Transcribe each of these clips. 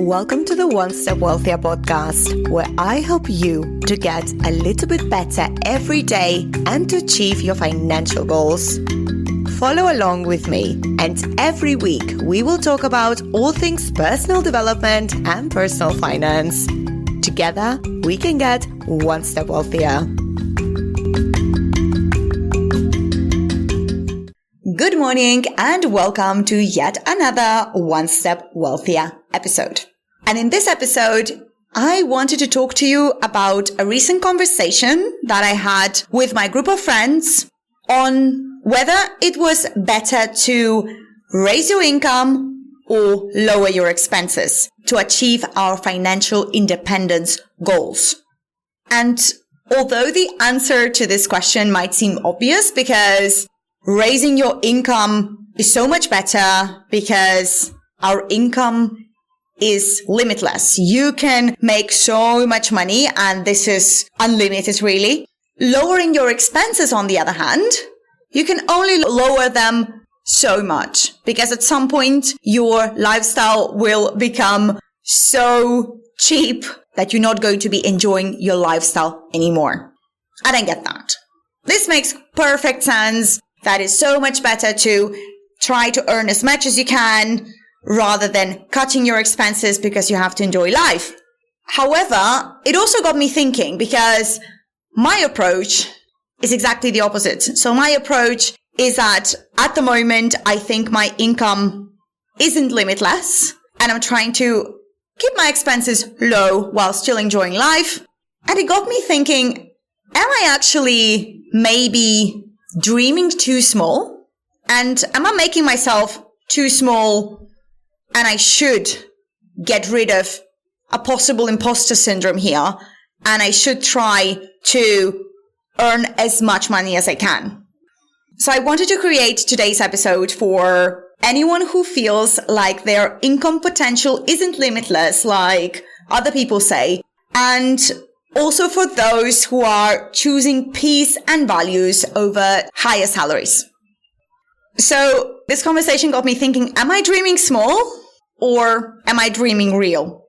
Welcome to the One Step Wealthier podcast, where I help you to get a little bit better every day and to achieve your financial goals. Follow along with me, and every week we will talk about all things personal development and personal finance. Together, we can get one step wealthier. Good morning and welcome to yet another One Step Wealthier episode. And in this episode, I wanted to talk to you about a recent conversation that I had with my group of friends on whether it was better to raise your income or lower your expenses to achieve our financial independence goals. And although the answer to this question might seem obvious because raising your income is so much better because our income is limitless. You can make so much money and this is unlimited really. Lowering your expenses, on the other hand, you can only lower them so much because at some point your lifestyle will become so cheap that you're not going to be enjoying your lifestyle anymore. I don't get that. This makes perfect sense. That is so much better to try to earn as much as you can rather than cutting your expenses because you have to enjoy life. However, it also got me thinking because my approach is exactly the opposite. So my approach is that at the moment, I think my income isn't limitless and I'm trying to keep my expenses low while still enjoying life. And it got me thinking, am I actually maybe dreaming too small? And am I making myself too small and I should get rid of a possible imposter syndrome here and I should try to earn as much money as I can? So I wanted to create today's episode for anyone who feels like their income potential isn't limitless, like other people say, and also for those who are choosing peace and values over higher salaries. So this conversation got me thinking, am I dreaming small or am I dreaming real?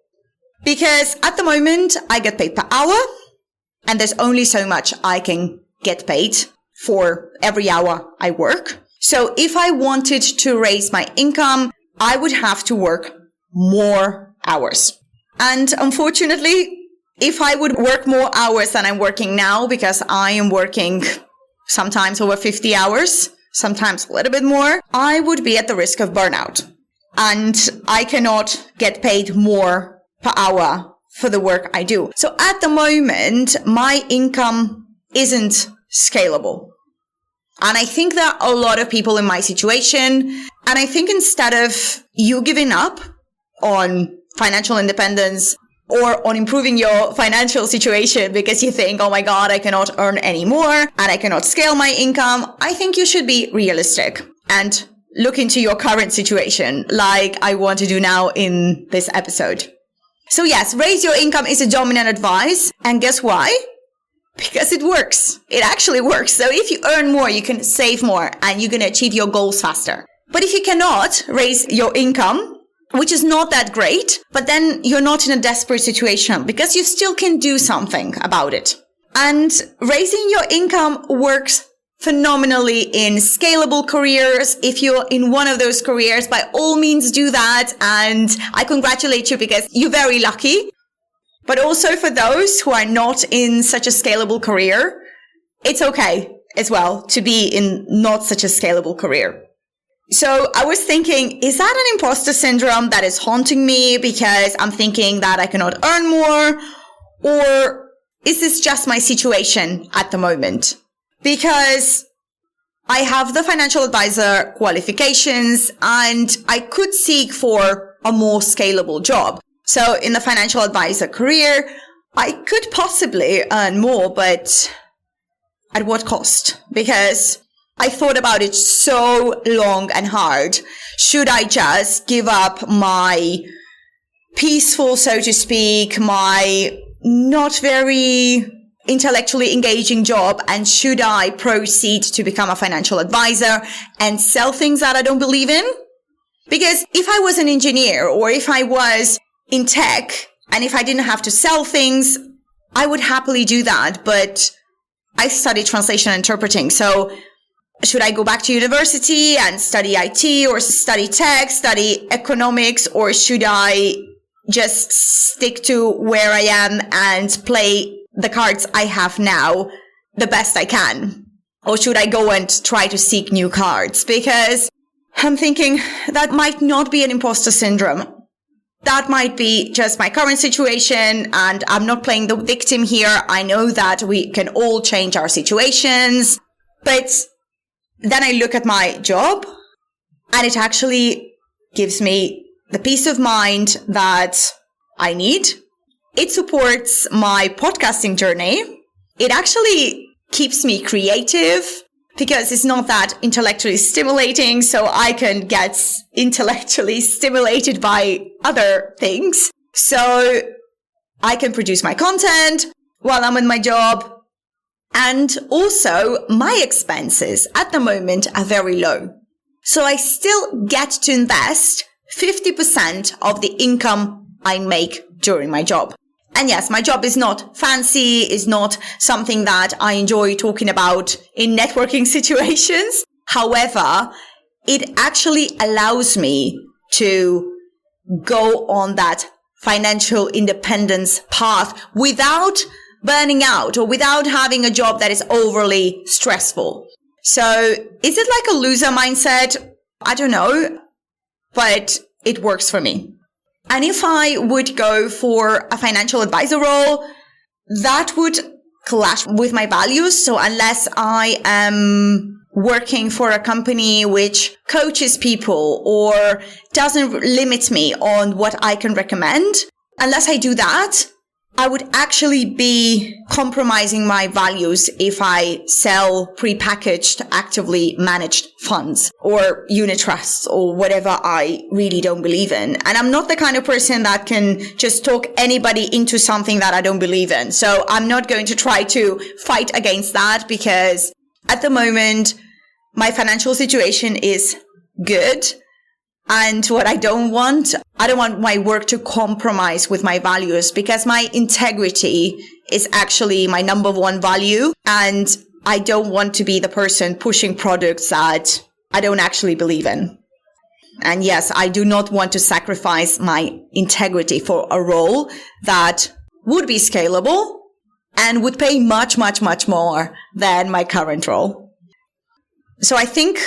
Because at the moment I get paid per hour and there's only so much I can get paid for every hour I work. So if I wanted to raise my income, I would have to work more hours. And unfortunately, if I would work more hours than I'm working now, because I am working sometimes over 50 hours, sometimes a little bit more, I would be at the risk of burnout. And I cannot get paid more per hour for the work I do. So at the moment, my income isn't scalable. And I think there are a lot of people in my situation. And I think instead of you giving up on financial independence or on improving your financial situation because you think, oh my God, I cannot earn any more and I cannot scale my income, I think you should be realistic and look into your current situation like I want to do now in this episode. So yes, raise your income is a dominant advice. And guess why? Because it works. It actually works. So if you earn more, you can save more and you're going to achieve your goals faster. But if you cannot raise your income, which is not that great, but then you're not in a desperate situation because you still can do something about it. And raising your income works phenomenally in scalable careers. If you're in one of those careers, by all means do that. And I congratulate you because you're very lucky. But also for those who are not in such a scalable career, it's okay as well to be in not such a scalable career. So I was thinking, is that an imposter syndrome that is haunting me because I'm thinking that I cannot earn more? Or is this just my situation at the moment? Because I have the financial advisor qualifications and I could seek for a more scalable job. So in the financial advisor career, I could possibly earn more, but at what cost? Because I thought about it so long and hard. Should I just give up my peaceful, so to speak, my not very intellectually engaging job, and should I proceed to become a financial advisor and sell things that I don't believe in? Because if I was an engineer or if I was in tech, and if I didn't have to sell things, I would happily do that. But I studied translation and interpreting. So should I go back to university and study IT or study tech, study economics, or should I just stick to where I am and play the cards I have now the best I can? Or should I go and try to seek new cards? Because I'm thinking that might not be an imposter syndrome. That might be just my current situation, and I'm not playing the victim here. I know that we can all change our situations. But then I look at my job, and it actually gives me the peace of mind that I need. It supports my podcasting journey. It actually keeps me creative because it's not that intellectually stimulating, so I can get intellectually stimulated by other things. So I can produce my content while I'm in my job. And also my expenses at the moment are very low. So I still get to invest 50% of the income I make during my job. And yes, my job is not fancy, is not something that I enjoy talking about in networking situations. However, it actually allows me to go on that financial independence path without burning out or without having a job that is overly stressful. So is it like a loser mindset? I don't know, but it works for me. And if I would go for a financial advisor role, that would clash with my values. So unless I am working for a company which coaches people or doesn't limit me on what I can recommend, unless I do that, I would actually be compromising my values if I sell prepackaged, actively managed funds or unit trusts or whatever I really don't believe in. And I'm not the kind of person that can just talk anybody into something that I don't believe in. So I'm not going to try to fight against that because at the moment, my financial situation is good. And what I don't want my work to compromise with my values because my integrity is actually my number one value. And I don't want to be the person pushing products that I don't actually believe in. And yes, I do not want to sacrifice my integrity for a role that would be scalable and would pay much, much, much more than my current role. So I think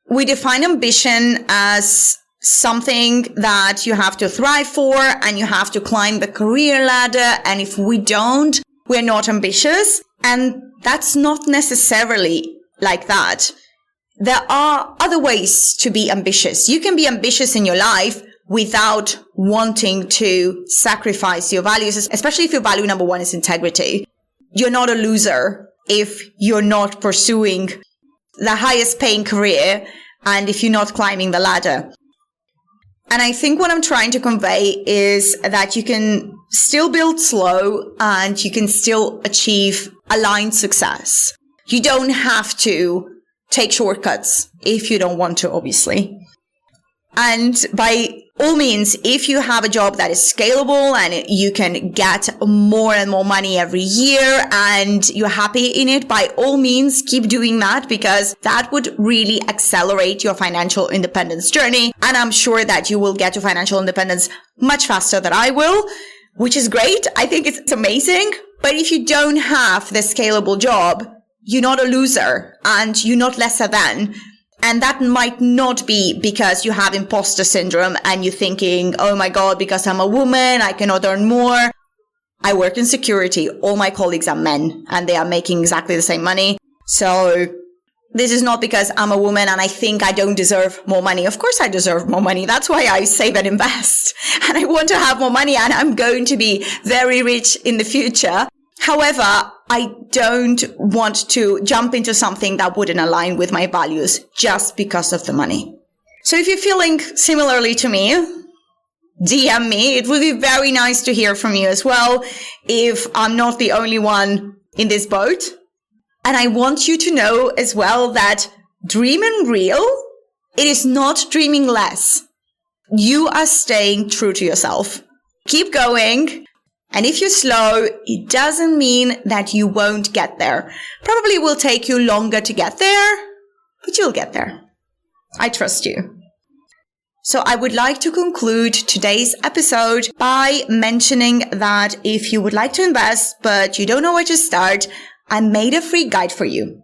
we define ambition as something that you have to thrive for and you have to climb the career ladder. And if we don't, we're not ambitious. And that's not necessarily like that. There are other ways to be ambitious. You can be ambitious in your life without wanting to sacrifice your values, especially if your value number one is integrity. You're not a loser if you're not pursuing the highest paying career and if you're not climbing the ladder. And I think what I'm trying to convey is that you can still build slow and you can still achieve aligned success. You don't have to take shortcuts if you don't want to, obviously. And by all means, if you have a job that is scalable and you can get more and more money every year and you're happy in it, by all means, keep doing that because that would really accelerate your financial independence journey. And I'm sure that you will get to financial independence much faster than I will, which is great. I think it's amazing. But if you don't have the scalable job, you're not a loser and you're not lesser than. And that might not be because you have imposter syndrome and you're thinking, oh my God, because I'm a woman, I cannot earn more. I work in security. All my colleagues are men and they are making exactly the same money. So this is not because I'm a woman and I think I don't deserve more money. Of course I deserve more money. That's why I save and invest. And I want to have more money and I'm going to be very rich in the future. However, I don't want to jump into something that wouldn't align with my values just because of the money. So if you're feeling similarly to me, DM me. It would be very nice to hear from you as well if I'm not the only one in this boat. And I want you to know as well that dreaming real, it is not dreaming less. You are staying true to yourself. keep going. And if you're slow, it doesn't mean that you won't get there. Probably will take you longer to get there, but you'll get there. I trust you. So I would like to conclude today's episode by mentioning that if you would like to invest, but you don't know where to start, I made a free guide for you.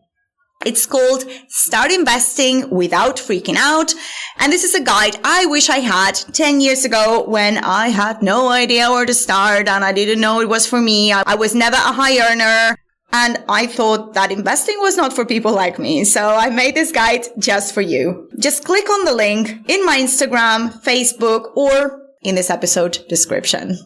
It's called Start Investing Without Freaking Out. And this is a guide I wish I had 10 years ago when I had no idea where to start and I didn't know it was for me. I was never a high earner and I thought that investing was not for people like me. So I made this guide just for you. Just click on the link in my Instagram, Facebook, or in this episode description.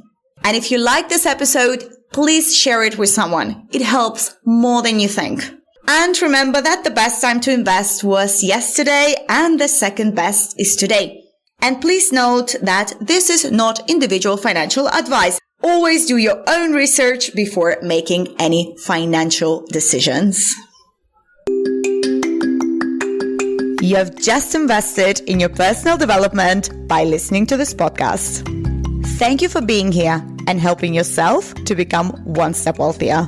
And if you like this episode, please share it with someone. It helps more than you think. And remember that the best time to invest was yesterday and the second best is today. And please note that this is not individual financial advice. Always do your own research before making any financial decisions. You have just invested in your personal development by listening to this podcast. Thank you for being here and helping yourself to become one step wealthier.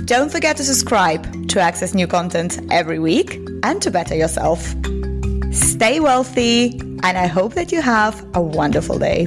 Don't forget to subscribe to access new content every week and to better yourself. Stay wealthy, and I hope that you have a wonderful day.